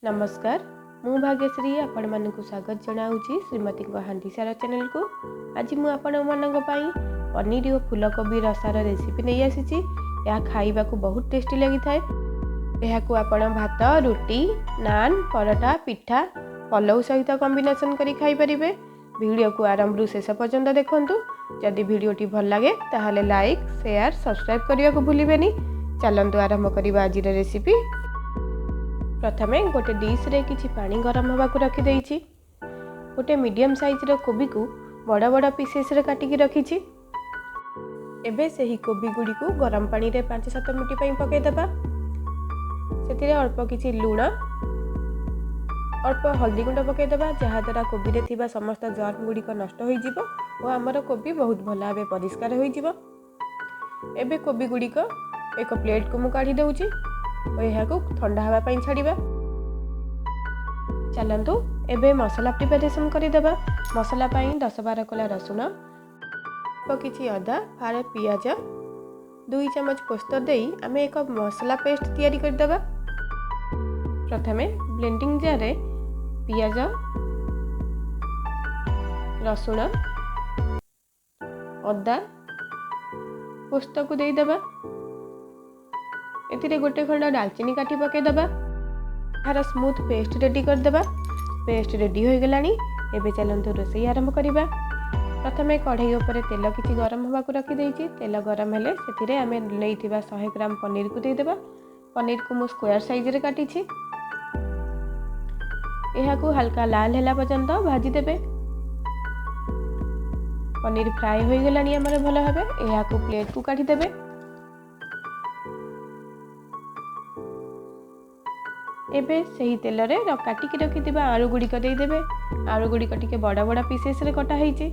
नमस्कार मु भाग्यश्री आपण मानक स्वागत जनाऊँगी श्रीमती हांडीसार चैनल को। आज मुझे पनीर और फूलकोबी रसार रेसिपी नहीं आसी। यह खाइबा बहुत टेस्टी लगी थाए। आपण भात रुटी नान परोटा पिठा पलौ सहित कॉम्बिनेशन करी खाई परिबे। वीडियो को आरंभ शेष पर्यंत देखंतु। जदि वीडियोटी भल लगे ताहले लाइक शेयर सब्सक्राइब करने को भूलिबेनी। चलंतु आरंभ करिबा आज रेसिपी। प्रथमे गोटे डिश रे किछि पानी गरम होगा रखी देइछि। गोटे मीडियम साइज रो कोबी को बड़ बड़ पीसेस रे काटिकी रखिछि। एबे सही कोबी गुडी को गरम पानी रे 5-7 मिनिट पई पके देबा। सेतिरे अल्प किछि लूण अल्प हल्दी गुंड पके देबा, जहा द्वारा कोबी रे थिबा समस्त जर्म गुडी को नष्ट होई जिवो और हमर कोबी बहुत भल भाबे परिष्कार होई जिवो। एबे कोबी गुडी को एक प्लेट को मु काढी देउछि और यह ठंडा हवा पाई छाड़िबा। चलंतु एबे मसला प्रिपरेशन करिदेबा। मसला पाई 10-12 कला रसुण किछि अदा फारे पियाज 2 चम्मच पोस्त देई आमे एक मसला पेस्ट तैयारी करदेबा। प्रथमे ब्लेंडिंग जार रे पियाज रसुण अदा पोस्त को देई देबा। एतिरे गोटे खंड डालचीनी काठी पके दबा। यार स्मूथ पेस्ट रेडी कर देबा। पेस्ट रेडी हो गलानी। एबे चलंतु रोसई आरंभ करिबा। प्रथमे कढ़ाई ऊपर तेल किछि गरम होगा को रखी देइछि। तेल गरम हेले सेतिरे आमे लेइथिबा 100 ग्राम पनीर को दे देबा। पनीर को मु स्क्वायर साइज रे काटिछि। एहा को हल्का लाल हेला पर्यंत भाजी देबे। पनीर फ्राई हो गलानी हमर भलो हबे। एहा को प्लेट को काढी देबे। एबे सही तेल रे काटिकी रखिथिबा आलू गुड़िक देदेबे। आलू गुड़िक टिके बड़ बड़ पीसेस रे कटा होईछि।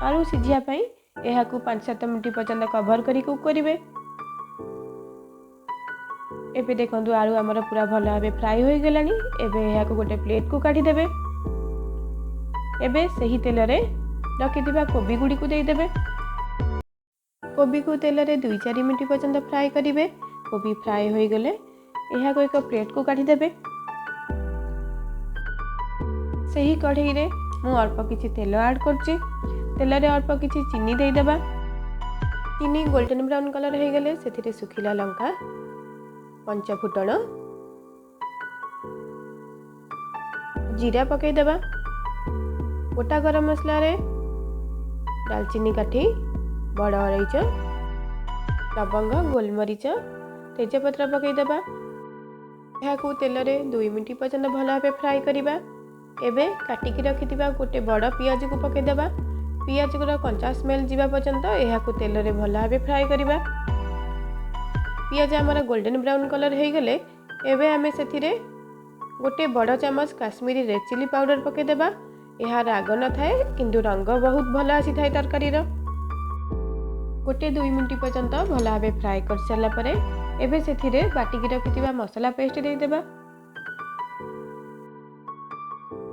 आलू सिझिया पई एहाकू 5-7 मिनिट पर्यंत कवर करी कुक करिवे। एबे देखंतु आलू हमर पूरा भल भाबे फ्राई होई गलानी। एबे एहाकू गोटे प्लेट को काढी देबे। एबे सही तेल रे रखिथिबा कोबी गुड़ी को देदेबे। कोबी को तेल रे 2-4 मिनिट पर्यंत फ्राई करिवे। कोबी फ्राई हो गले यह को एक प्लेट को काढी देबे। सही कढ़ाई रे मु अल्प किछि तेल ऐड करछि। तेल रे अल्प किछि चीनी दे देबा। चीनी गोल्डन ब्राउन कलर हो गले सेथिरे सुखिला लंका पंच फुटण जीरा पके देबा। गोटा गरम मसला रे दालचीनी काठी बड़ अलैच लवंग गोलमरीच तेजपत्र पकईदेबा। यह तेल रे 2 मिनिट पर्यंत भल भाव फ्राई करिबा। एबे काटिकी रखिथिबा गोटे बड़ पियाज को पकईदेबा। पियाज को कंचा स्मेल जीवा पर्यंत यह तेल रे भल भाव फ्राई करिबा। पियाज हमर गोल्डन ब्राउन कलर हो गले एबे आमे सेथिरे गोटे बड़ चम्मच काश्मीरी रेड चिली पाउडर पकईदेबा। यह राग न थाए किंतु रंग बहुत भल आसी थाए तरकारी रो। गोटे 2 मिनिट पर्यंत भल भाव फ्राए कर सारा परे एबे सेथिरे बाटिकी रखिथिबा मसला पेस्ट दे देबा।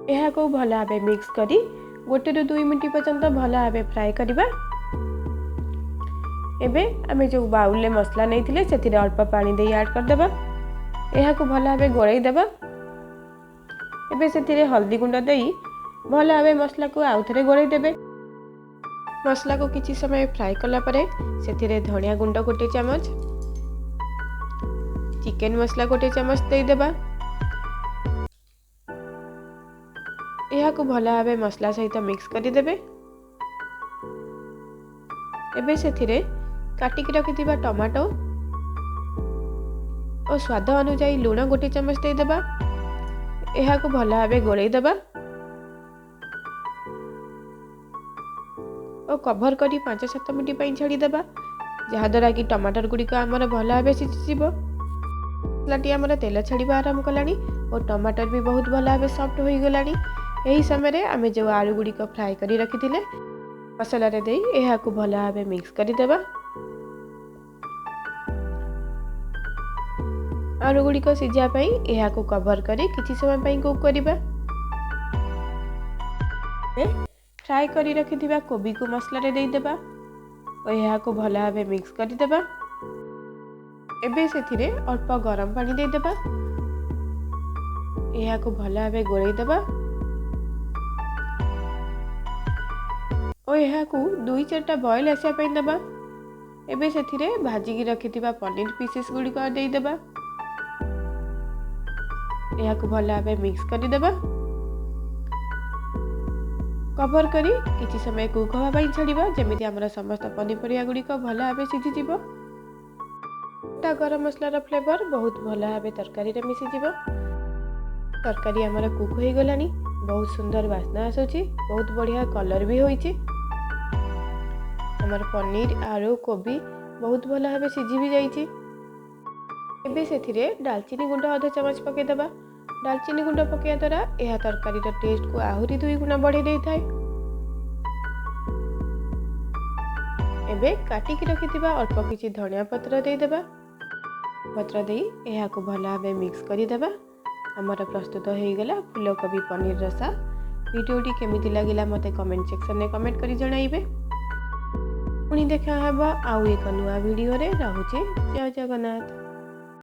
एहा को भल भाव मिक्स करी गोटे 2 मिनिट पर्यंत भल भाव फ्राए करिबा। एबे आमे जो बाउल ले मसला नैथिले सेथिरे अल्प पानी दे ऐड कर देबा। एहा को भल भाव गोळै देबा। एबे सेथिरे हल्दी गुंड देई भल भाव मसला को आउथरे गोळै देबे। मसला को किछि समय फ्राई कला परे सेथिरे धनिया गुंड गोटे चम्मच चिकन मसला गोटे चम्मच दे देबा। यह को भल भाव मसला सहित मिक्स करि देबे। एबे सेथिरे काटिकी रखिथिबा टमाटो और स्वाद अनुसार लूण गोटे चम्मच दे देबा। यह को भल भाव गोळै देबा और कभर करी 5-7 मिनिट पई छाड़ी देबा, जहा द्वारा कि टमाटर गुड़िक आमर भल भाव सिझिजिवो। मसलाटी आमर तेल छाड़िबा आरंभ कलानी और टमाटर भी बहुत भल भाव सॉफ्ट हो गलानी। यही समय रे आमे जो आलू गुड़िक फ्राई करी रखिथिले मसला रे देई एहा को भल भाव मिक्स करि देबा। आलू गुड़िक सिझा पई एहा को कवर करी किछि समय पई कुक करिबा। फ्राई करी रखिथिबा कोबी को मसला रे देई देबा और यह को भल भाव मिक्स कर देबा। एबे सेथिरे अल्प गरम पानी देदेबा। यह को भल भाव गोलई देबा और यह को 2-4टा बॉयल आसापी देबा। एबे सेथिरे भाजिकी रखिथिबा पनीर पीसेस गुड़िक देदेबा। यह को भल भाव मिक्स कर देबा। कवर करी किछि समय कुक हवा पई छाड़िबा जेमिति हमर समस्त पनीपरिया गुड़िक भल भाव सिझी जिवो। ता गरम मसलार फ्लेवर बहुत भल भाव तरकारी रे मिसी जिवो। तरकारी हमर कुक हो गलानी। बहुत सुंदर वासना आसुची। बहुत बढ़िया कलर भी होईची। हमर पनीर आलू कोबी बहुत भल भाव सिझी भी जाइची। एबे सेथिरे दालचीनी गुंड आधा चमच पके देबा। दालचीनी गुंड पकेया द्वारा यह तरकारी टेस्ट को आहुरी 2 गुना बढ़े दे थाए। एबे काटिकी रखिथिबा अल्प किछि धनिया पत्र दे देबा। पत्र दे यह को भल भाव मिक्स करि देबा। हमर प्रस्तुत हो गला फूलकोबी पनीर रसा। वीडियोटी केमिति लागिला मते कमेंट सेक्शन में कमेंट करि जणाइबे। पुणी देखा हबा आउ एक नुआ वीडियो रे। रहूची जय जगन्नाथ।